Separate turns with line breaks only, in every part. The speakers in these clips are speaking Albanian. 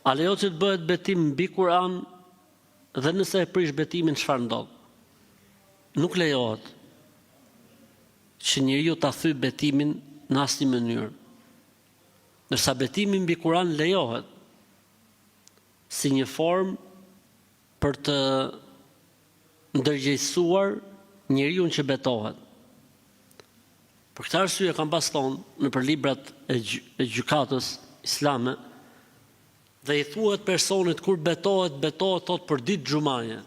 A lejohet që të bëhet betim mbi Kur'an dhe nëse e prish betimin çfarë ndodh? Nuk lejohet që njeriu ta thyj betimin në asnjë mënyrë. Ndërsa betimi mbi Kur'an lejohet si një formë për të ndërgjegjësuar njeriu që betohet. Për këtë arsye kam pas thonë në për librat e gjykatës islame, dhe i thuhet personit kur betohet thot për ditë xhumaje.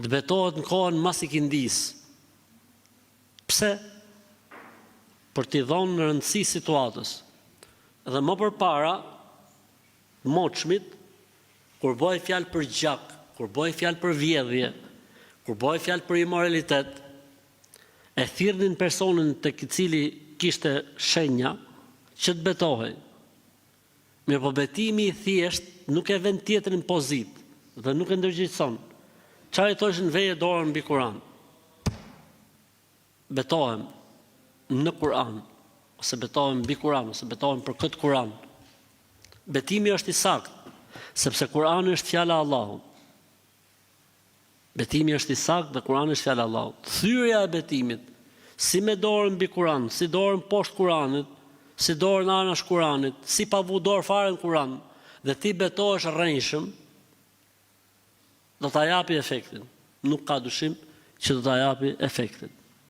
Të betohet në kohën mas ikindis. Pse? Për t'i dhonë në rëndësi situatës. Dhe më përpara, moçmit, kur bëhet fjalë për gjak, kur bëhet fjalë për vjedhje, kur bëhet fjalë për imoralitet, e thirrnin personin tek i cili kishte shenja që të betohej. Mirë, po betimi i thjesht nuk e vend tjetrin pozit dhe nuk e ndërgjegjëson. Çfarë thoshin veje dorën mbi Kur'an? Betohem në Kur'an, ose betohem mbi Kur'an, ose betohem për këtë Kur'an. Betimi është i saktë, sepse Kur'ani është fjala e Allahut. Betimi është i saktë dhe Kur'ani është fjala e Allahut. Thyrja e betimit, si me dorën mbi Kur'an, si dorën poshtë Kur'anit, si dorën anash Kur'anit, si pa vu dorë fare në Kur'an, dhe ti betohesh rrënjshëm, do ta japi efektin. Nuk ka dyshim që do ta japi efektin.